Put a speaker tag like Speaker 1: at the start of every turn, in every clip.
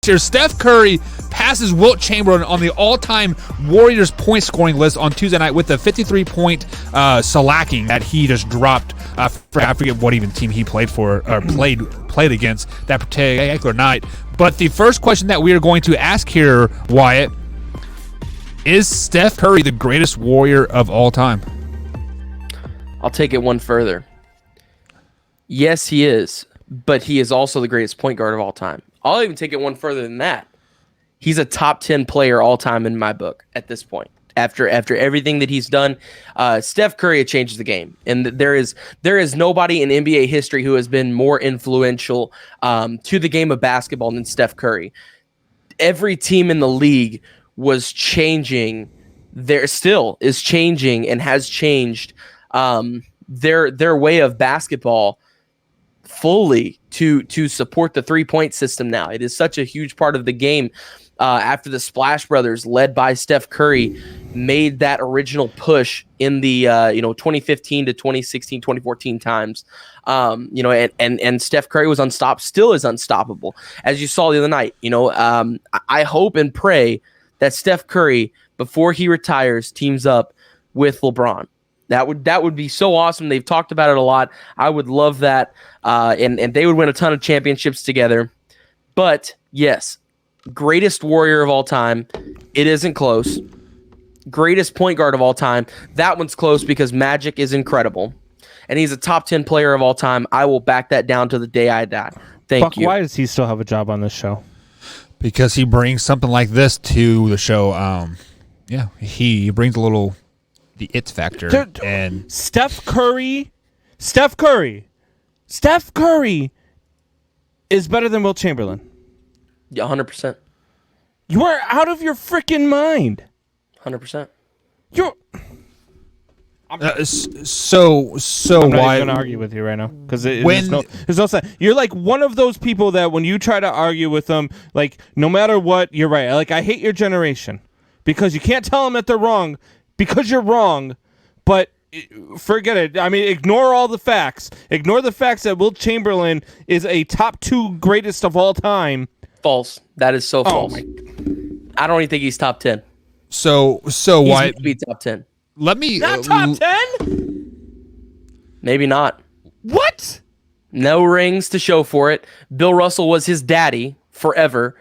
Speaker 1: Here, Steph Curry passes Wilt Chamberlain on the all-time Warriors point scoring list on Tuesday night with a 53-point shellacking that he just dropped. I forget what even team he played for or played against that particular night. But the first question that we are going to ask here, Wyatt, is Steph Curry the greatest Warrior of all time?
Speaker 2: I'll take it one further. Yes, he is, but he is also the greatest point guard of all time. I'll even take it one further than that. He's a top 10 player all time in my book at this point. After everything that he's done, Steph Curry changes the game, and there is nobody in NBA history who has been more influential to the game of basketball than Steph Curry. Every team in the league was changing. There still is changing and has changed their way of basketball fully to support the 3-point system now. It is such a huge part of the game after the Splash Brothers, led by Steph Curry, made that original push in the 2015 to 2016, 2014 times. And Steph Curry was still is unstoppable, as you saw the other night. I hope and pray that Steph Curry, before he retires, teams up with LeBron. That would be so awesome. They've talked about it a lot. I would love that. And they would win a ton of championships together. But yes, greatest Warrior of all time. It isn't close. Greatest point guard of all time. That one's close because Magic is incredible. And he's a top 10 player of all time. I will back that down to the day I die. Thank you.
Speaker 3: Why does he still have a job on this show?
Speaker 1: Because he brings something like this to the show. He brings a little the it factor. And
Speaker 3: Steph Curry is better than Wilt Chamberlain.
Speaker 2: Yeah, 100%.
Speaker 3: You are out of your freaking mind.
Speaker 2: 100%.
Speaker 3: You're.
Speaker 1: So
Speaker 3: I'm not
Speaker 1: why?
Speaker 3: even gonna argue with you right now because there's no sense. You're like one of those people that when you try to argue with them, like no matter what, you're right. Like I hate your generation because you can't tell them that they're wrong because you're wrong. But forget it. I mean, ignore all the facts. Ignore the facts that Wilt Chamberlain is a top 2 greatest of all time.
Speaker 2: False. That is so false. I don't even think he's top 10.
Speaker 1: So
Speaker 2: He's
Speaker 1: why?
Speaker 2: going to be top 10.
Speaker 1: Let me
Speaker 3: Not top 10?
Speaker 2: Maybe not.
Speaker 3: What?
Speaker 2: No rings to show for it. Bill Russell was his daddy forever.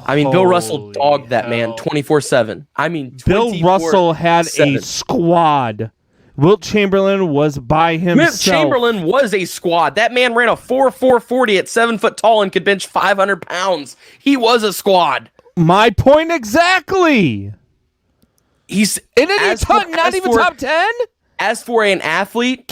Speaker 2: I mean, Bill Russell dogged that man 24/7. I mean,
Speaker 3: Bill Russell had a squad. Wilt Chamberlain was by himself.
Speaker 2: Wilt Chamberlain was a squad. That man ran a 4.40 at 7 foot tall and could bench 500 pounds. He was a squad.
Speaker 3: My point exactly.
Speaker 2: He's
Speaker 3: not even top 10.
Speaker 2: As for an athlete,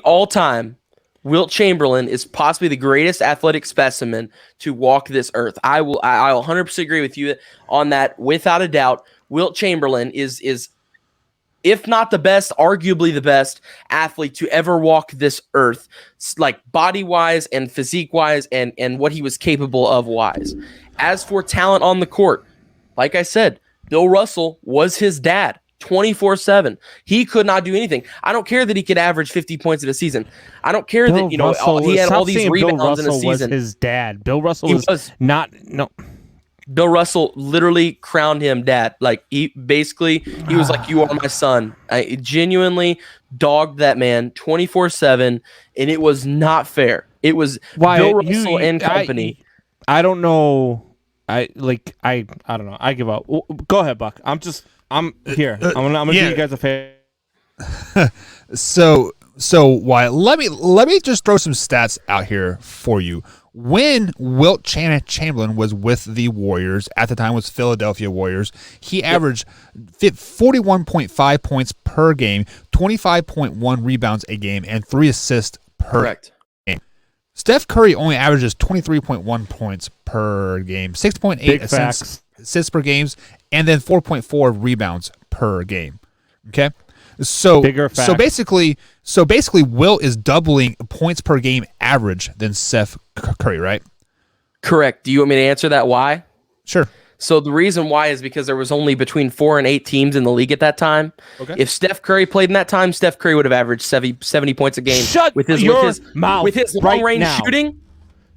Speaker 2: all time, Wilt Chamberlain is possibly the greatest athletic specimen to walk this earth. I'll 100% agree with you on that, without a doubt. Wilt Chamberlain is if not the best, arguably the best athlete to ever walk this earth, like body-wise and physique-wise and what he was capable of wise. As for talent on the court, like I said, Bill Russell was his dad 24/7. He could not do anything. I don't care that he could average 50 points in a season. I don't care that he had all these rebounds in a season.
Speaker 3: Was his dad. Bill Russell was not. No.
Speaker 2: Bill Russell literally crowned him dad. Like he was like, "You are my son." I genuinely dogged that man 24/7, and it was not fair. It was Bill Russell and company.
Speaker 3: I don't know. I don't know. I give up. Go ahead, Buck. I'm here. I'm gonna give you guys a favor.
Speaker 1: So why? Let me just throw some stats out here for you. When Wilt Chamberlain was with the Warriors, at the time was Philadelphia Warriors, he averaged 41.5 points per game, 25.1 rebounds a game, and 3 assists per game. Steph Curry only averages 23.1 points per game, 6.8 assists per game, and then 4.4 rebounds per game. Okay? So basically Wilt is doubling points per game average than Steph Curry, right?
Speaker 2: Correct. Do you want me to answer that why?
Speaker 1: Sure.
Speaker 2: So the reason why is because there was only between 4 and 8 teams in the league at that time. Okay. If Steph Curry played in that time, Steph Curry would have averaged 70 points a game.
Speaker 3: Shut
Speaker 2: with his
Speaker 3: mouth
Speaker 2: long range shooting.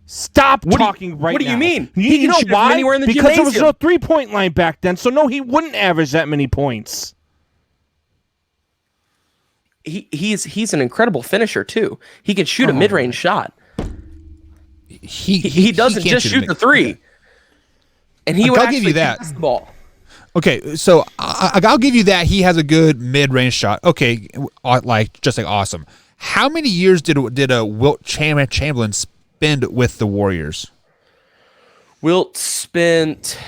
Speaker 3: Stop talking right now.
Speaker 2: What do you mean?
Speaker 3: You know why?
Speaker 2: Anywhere in the
Speaker 3: because there was no
Speaker 2: gymnasium.
Speaker 3: 3-point line back then, so no, he wouldn't average that many points.
Speaker 2: He's an incredible finisher too. He can shoot a mid-range shot. He doesn't just shoot the three. And he would
Speaker 1: I'll
Speaker 2: actually
Speaker 1: give you that.
Speaker 2: pass the ball.
Speaker 1: Okay, so I'll give you that. He has a good mid-range shot. Okay, just awesome. How many years did Wilt Chamberlain spend with the Warriors?
Speaker 2: Wilt spent,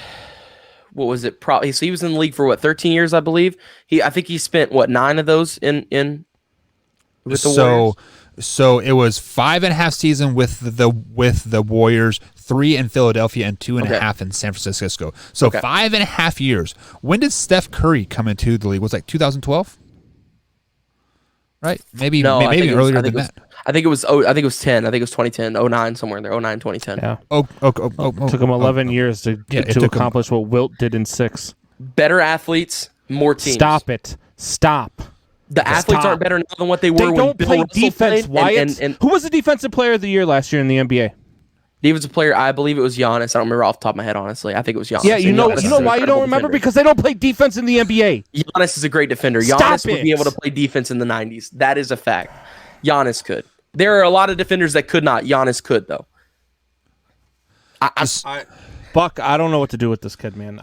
Speaker 2: what was it? Probably so he was in the league for what, 13 years, I believe. I think he spent what, 9 of those in with the Warriors.
Speaker 1: So it was 5.5 seasons with the Warriors, 3 in Philadelphia, and 2.5 in San Francisco. So 5.5 years. When did Steph Curry come into the league? Was it like 2012? Right? Maybe earlier than that.
Speaker 2: I think it was 10. I think it was 2010, 09, somewhere in there. 09, 2010.
Speaker 3: Yeah.
Speaker 1: Took
Speaker 3: him 11 years to accomplish what Wilt did in 6.
Speaker 2: Better athletes, more teams.
Speaker 3: Stop it. Stop.
Speaker 2: The athletes aren't better now than what they were
Speaker 3: They
Speaker 2: when
Speaker 3: don't
Speaker 2: Bill
Speaker 3: play
Speaker 2: Russell
Speaker 3: defense,
Speaker 2: played.
Speaker 3: Wyatt.
Speaker 2: And
Speaker 3: who was the defensive player of the year last year in the NBA?
Speaker 2: defensive player, I believe it was Giannis. I don't remember off the top of my head, honestly. I think it was Giannis.
Speaker 3: Yeah, you know
Speaker 2: Giannis
Speaker 3: why you don't remember?
Speaker 2: Defender.
Speaker 3: Because they don't play defense in the NBA.
Speaker 2: Giannis is a great defender.
Speaker 3: Stop
Speaker 2: Giannis would
Speaker 3: it.
Speaker 2: be able to play defense in the 90s. That is a fact. Giannis could. There are a lot of defenders that could not. Giannis could, though.
Speaker 3: Buck, I don't know what to do with this kid, man.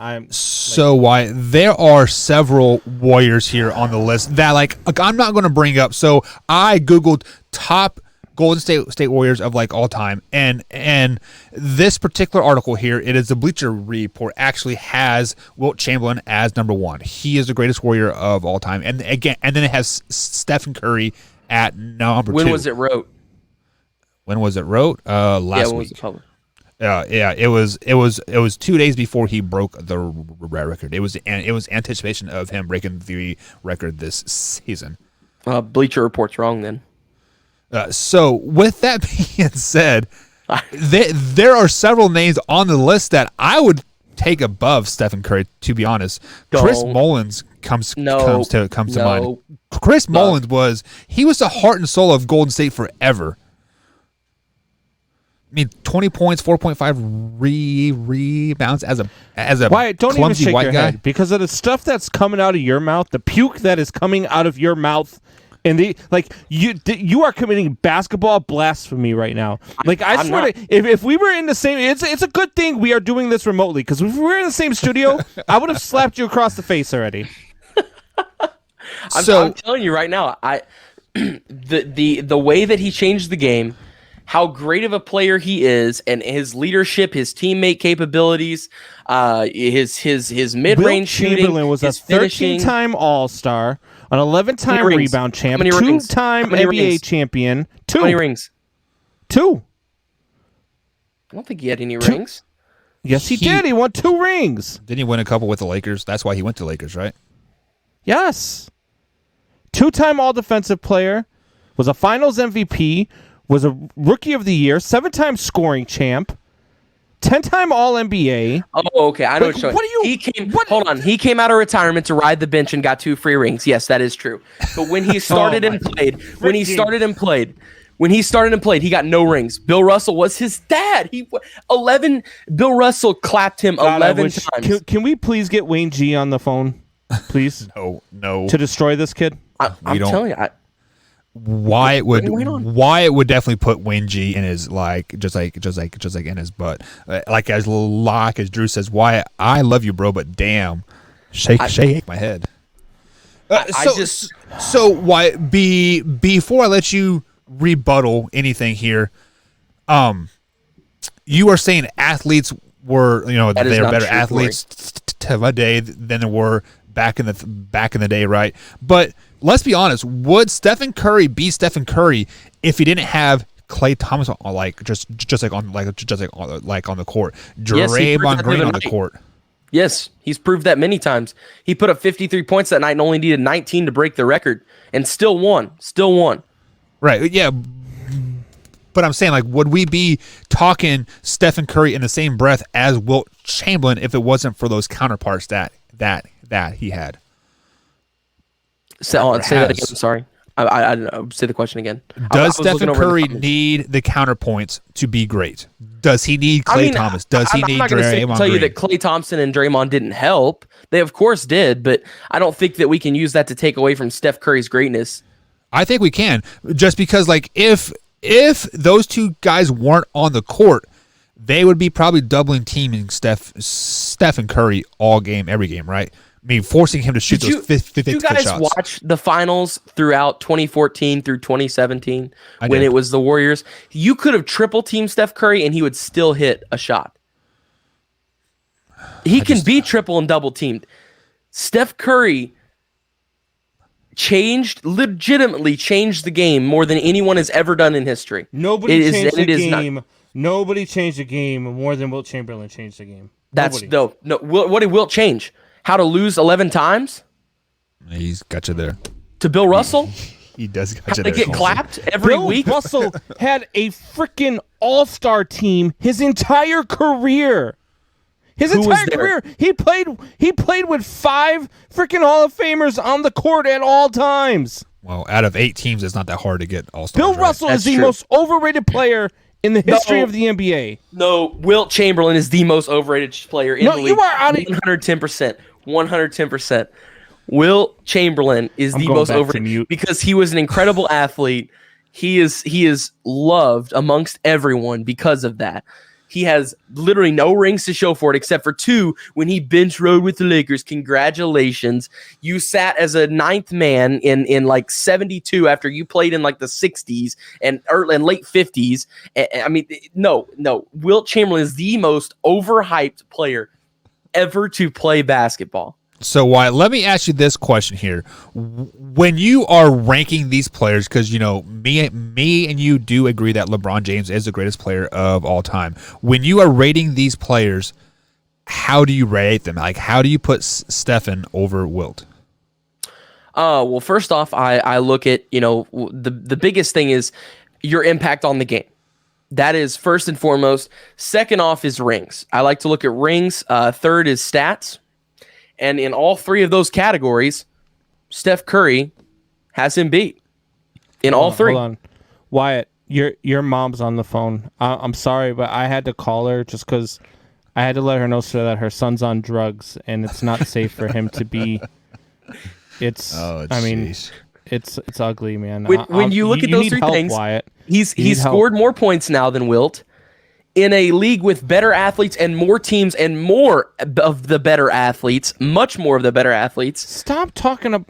Speaker 1: Why there are several Warriors here on the list that I'm not going to bring up. So I googled top Golden State Warriors of all time, and this particular article here, it is the Bleacher Report, actually has Wilt Chamberlain as number 1. He is the greatest Warrior of all time, and then it has Stephen Curry at number 2.
Speaker 2: When was it wrote?
Speaker 1: When was it wrote? Last
Speaker 2: when
Speaker 1: week.
Speaker 2: Was it published?
Speaker 1: It was 2 days before he broke the record. It was anticipation of him breaking the record this season.
Speaker 2: Bleacher Report's wrong then.
Speaker 1: So with that being said, there are several names on the list that I would take above Stephen Curry. To be honest, Chris Mullins comes to mind. Chris Mullins was the heart and soul of Golden State forever. I mean, 20 points, 4.5 rebounds as a
Speaker 3: Wyatt, don't even
Speaker 1: clumsy
Speaker 3: shake
Speaker 1: white
Speaker 3: your
Speaker 1: guy.
Speaker 3: head because of the stuff that's coming out of your mouth, the puke that is coming out of your mouth, and you are committing basketball blasphemy right now. I swear, if we were in the same, it's a good thing we are doing this remotely, because if we were in the same studio, I would have slapped you across the face already.
Speaker 2: I'm telling you right now, the way that he changed the game, how great of a player he is, and his leadership, his teammate capabilities, his mid-range shooting,
Speaker 3: Chamberlain was a 13-time All-Star, an 11-time rebound champ, 2-time NBA champion. 2.
Speaker 2: How many rings?
Speaker 3: 2.
Speaker 2: I don't think he had any rings.
Speaker 3: Yes, he did. He won 2 rings.
Speaker 1: Didn't he win a couple with the Lakers? That's why he went to the Lakers, right?
Speaker 3: Yes. 2-time All-Defensive Player, was a Finals MVP, was a Rookie of the Year, 7-time scoring champ, 10-time All-NBA.
Speaker 2: Oh, okay. I know what you're saying. Hold on. He came out of retirement to ride the bench and got 2 free rings. Yes, that is true. But when he started and played, he got no rings. Bill Russell was his dad. Bill Russell clapped him 11 times.
Speaker 3: Can we please get Wayne G on the phone, please?
Speaker 1: No.
Speaker 3: To destroy this kid?
Speaker 2: I'm telling you.
Speaker 1: Wyatt would definitely put Wayne G in his just like in his butt. As Drew says, Wyatt, I love you, bro, but damn, shake my head. So Wyatt, before I let you rebuttal anything here, you are saying athletes were they're better athletes today than there were back in the day, right? But let's be honest. Would Stephen Curry be Stephen Curry if he didn't have Klay Thompson on on the court, Draymond Green on the court?
Speaker 2: Yes, he's proved that many times. He put up 53 points that night and only needed 19 to break the record, and still won.
Speaker 1: Right? Yeah. But I'm saying, would we be talking Stephen Curry in the same breath as Wilt Chamberlain if it wasn't for those counterparts that he had?
Speaker 2: Say that again. I'm sorry. I don't know. Say the question again.
Speaker 1: Does Stephen Curry need the counterpoints to be great? Does he need Klay Thomas? Does he need Draymond Green? I'm not going to
Speaker 2: tell you that Klay Thompson and Draymond didn't help. They of course did, but I don't think that we can use that to take away from Steph Curry's greatness.
Speaker 1: I think we can, just because like if those two guys weren't on the court, they would be probably doubling teaming Steph and Curry all game, every game, right? I mean, forcing him to shoot those 50
Speaker 2: Did you guys
Speaker 1: shots.
Speaker 2: watch the finals throughout 2014 through 2017 when it was the Warriors? You could have triple teamed Steph Curry and he would still hit a shot. He can be triple and double teamed. Steph Curry legitimately changed the game more than anyone has ever done in history.
Speaker 3: Nobody changed the game. Nobody changed the game more than Wilt Chamberlain changed the game.
Speaker 2: No. What did Wilt change? How to lose 11 times?
Speaker 1: He's got you there.
Speaker 2: To Bill Russell?
Speaker 1: He does got you
Speaker 2: there. To get clapped every week?
Speaker 3: Bill Russell had a freaking all-star team his entire career. His entire career. He played with 5 freaking Hall of Famers on the court at all times.
Speaker 1: Well, out of 8 teams, it's not that hard to get all-stars.
Speaker 3: Bill Russell is the most overrated player in the history of the NBA.
Speaker 2: No, Wilt Chamberlain is the most overrated player in the league.
Speaker 3: You are out of
Speaker 2: 110%. 110%. Wilt Chamberlain is the most overrated because he was an incredible athlete. He is loved amongst everyone because of that. He has literally no rings to show for it except for 2 when he bench rode with the Lakers. Congratulations. You sat as a 9th man in like 72 after you played in like the 60s and late 50s. I mean, no. Wilt Chamberlain is the most overhyped player ever to play basketball.
Speaker 1: So, Wyatt, let me ask you this question here. When you are ranking these players, because, me and you do agree that LeBron James is the greatest player of all time. When you are rating these players, how do you rate them? Like, how do you put Stephen over Wilt?
Speaker 2: Well, first off, I look at, the biggest thing is your impact on the game. That is first and foremost. Second off is rings. I like to look at rings. Third is stats. And in all 3 of those categories, Steph Curry has him beat. In all 3.
Speaker 3: Hold on. Wyatt, your mom's on the phone. I'm sorry, but I had to call her just because I had to let her know that her son's on drugs and it's not safe for him to be. It's ugly, man.
Speaker 2: When you look at those 3 things,
Speaker 3: Wyatt.
Speaker 2: He's scored more points now than Wilt. In a league with better athletes and more teams and more of the better athletes, much more of the better athletes.
Speaker 3: Stop talking
Speaker 2: about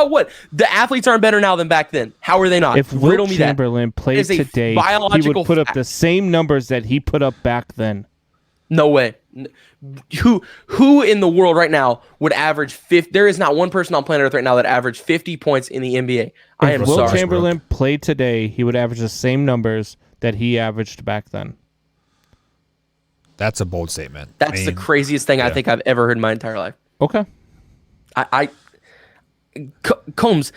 Speaker 2: what? The athletes aren't better now than back then. How are they not?
Speaker 3: If Wilt Chamberlain played today, he would put up the same numbers that he put up back then.
Speaker 2: No way. Who in the world right now would average 50? There is not one person on planet Earth right now that averaged 50 points in the NBA.
Speaker 3: If Wilt Chamberlain played today, he would average the same numbers that he averaged back then.
Speaker 1: That's a bold statement.
Speaker 2: That's the craziest thing I think I've ever heard in my entire life.
Speaker 3: Okay.
Speaker 2: Combs,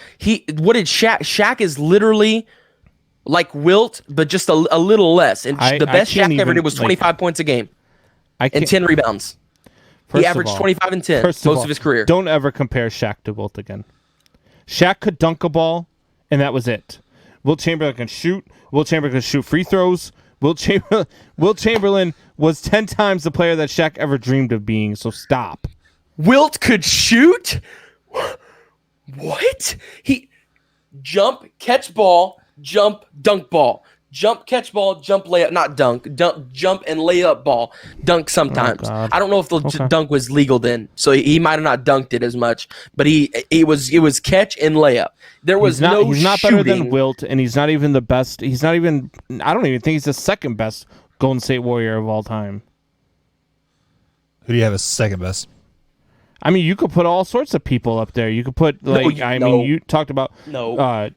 Speaker 2: what did Shaq is literally like Wilt, but just a little less. And the best Shaq ever did was 25 points a game and 10 rebounds. He averaged 25 and 10 most of his career.
Speaker 3: Don't ever compare Shaq to Wilt again. Shaq could dunk a ball, and that was it. Wilt Chamberlain can shoot. Wilt Chamberlain can shoot free throws. Wilt Chamberlain was 10 times the player that Shaq ever dreamed of being, so stop.
Speaker 2: Wilt could shoot? What? He jump, catch ball, jump, dunk ball. Jump, catch ball, jump, layup, not dunk, jump and layup ball. Dunk sometimes.
Speaker 3: Oh,
Speaker 2: I don't know if the dunk was legal then, so he might have not dunked it as much, but it was catch and layup. There was
Speaker 3: he's not better than Wilt, and he's not even the best. I don't even think he's the second best Golden State Warrior of all time.
Speaker 1: Who do you have as second best?
Speaker 3: I mean, you could put all sorts of people up there. You could put you talked about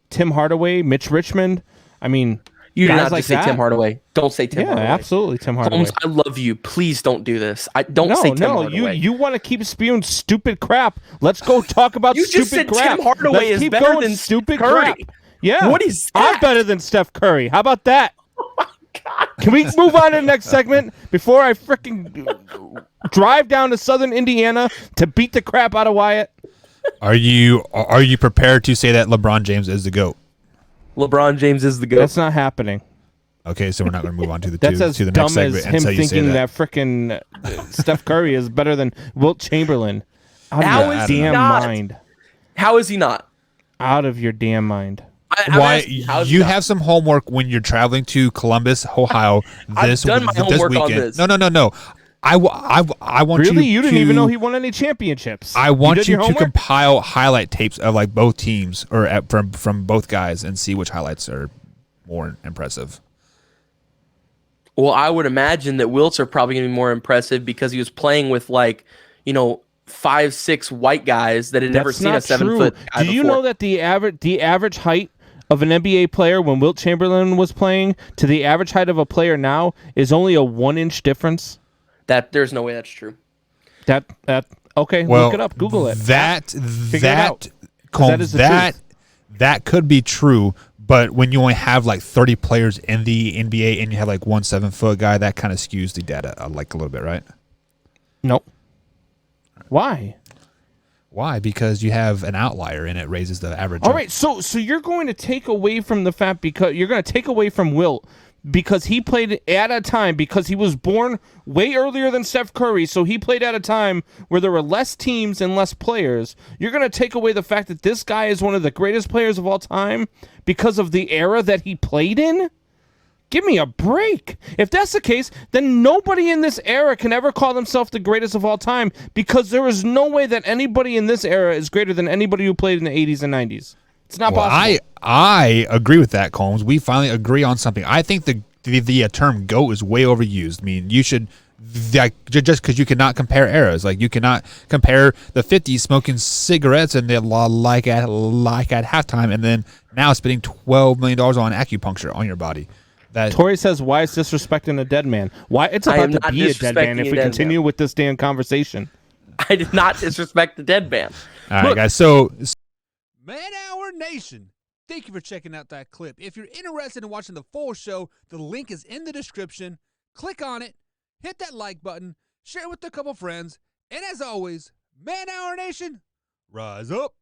Speaker 3: Tim Hardaway, Mitch Richmond. I mean,
Speaker 2: you do not say Tim Hardaway. Don't say Tim Hardaway.
Speaker 3: Yeah, absolutely, Tim Hardaway.
Speaker 2: Holmes, I love you. Please don't do this. Don't say Tim Hardaway.
Speaker 3: You want to keep spewing stupid crap. Let's go talk about stupid crap.
Speaker 2: You just said Tim Hardaway is better than
Speaker 3: stupid
Speaker 2: Curry.
Speaker 3: Crap. Yeah.
Speaker 2: What is that?
Speaker 3: I'm better than Steph Curry. How about that?
Speaker 2: Oh my God.
Speaker 3: Can we move on to the next segment before I freaking drive down to southern Indiana to beat the crap out of Wyatt?
Speaker 1: Are you prepared to say that LeBron James is the GOAT?
Speaker 2: LeBron James is the GOAT.
Speaker 3: That's not happening.
Speaker 1: Okay, so we're not going to move on to the
Speaker 3: That's as
Speaker 1: to the
Speaker 3: dumb
Speaker 1: next segment
Speaker 3: as him
Speaker 1: until you say
Speaker 3: thinking
Speaker 1: that.
Speaker 3: that frickin' Steph Curry is better than Wilt Chamberlain.
Speaker 2: How
Speaker 3: Out
Speaker 2: is
Speaker 3: of
Speaker 2: he
Speaker 3: your damn
Speaker 2: not?
Speaker 3: mind.
Speaker 2: How is he not?
Speaker 3: Out of your damn mind.
Speaker 1: Why
Speaker 2: How's he
Speaker 1: you
Speaker 2: not?
Speaker 1: have some homework when you're traveling to Columbus, Ohio this
Speaker 2: done my
Speaker 1: this
Speaker 2: homework on
Speaker 1: weekend?
Speaker 2: this.
Speaker 1: No. I want
Speaker 3: Really?
Speaker 1: you
Speaker 3: You didn't
Speaker 1: to,
Speaker 3: even know he won any championships.
Speaker 1: I want
Speaker 3: did
Speaker 1: you
Speaker 3: your
Speaker 1: to
Speaker 3: homework?
Speaker 1: compile highlight tapes of like both teams or from both guys and see which highlights are more impressive.
Speaker 2: Well, I would imagine that Wilts are probably going to be more impressive because he was playing with 5'6" white guys that had never
Speaker 3: That's
Speaker 2: seen a
Speaker 3: not
Speaker 2: 7
Speaker 3: true.
Speaker 2: foot guy
Speaker 3: Do you
Speaker 2: before.
Speaker 3: know that the average height of an NBA player when Wilt Chamberlain was playing to the average height of a player now is only a 1-inch difference?
Speaker 2: That there's no way that's true.
Speaker 3: That okay,
Speaker 1: Well,
Speaker 3: look it up, Google it. Figure it out.
Speaker 1: Combs,
Speaker 3: That is the
Speaker 1: that could be true, but when you only have like 30 players in the NBA and you have like 1 7-foot guy, that kind of skews the data like a little bit, right?
Speaker 3: Nope. Why?
Speaker 1: Why? Because you have an outlier and it raises the average.
Speaker 3: All right, so you're going to take away from the fact because you're going to take away from Wilt because he played at a time because he was born way earlier than Steph Curry, so he played at a time where there were less teams and less players. You're going to take away the fact that this guy is one of the greatest players of all time because of the era that he played in? Give me a break. If that's the case, then nobody in this era can ever call themselves the greatest of all time because there is no way that anybody in this era is greater than anybody who played in the 80s and 90s. It's not possible.
Speaker 1: I agree with that, Combs. We finally agree on something. I think the term GOAT is way overused. I mean, you should just because you cannot compare eras. Like you cannot compare the 50s smoking cigarettes and the like at halftime, and then now spending $12 million on acupuncture on your body. That
Speaker 3: Tori says, "Why is disrespecting a dead man? Why it's
Speaker 2: I
Speaker 3: about
Speaker 2: am
Speaker 3: to
Speaker 2: not
Speaker 3: be a dead man
Speaker 2: disrespecting
Speaker 3: if
Speaker 2: a
Speaker 3: we
Speaker 2: dead
Speaker 3: continue
Speaker 2: man.
Speaker 3: with this damn conversation."
Speaker 2: I did not disrespect the dead man.
Speaker 1: all right,
Speaker 2: Look,
Speaker 1: guys. So
Speaker 4: Man Hour Nation, thank you for checking out that clip. If you're interested in watching the full show, the link is in the description. Click on it, hit that like button, share it with a couple friends, and as always, Man Hour Nation, rise up.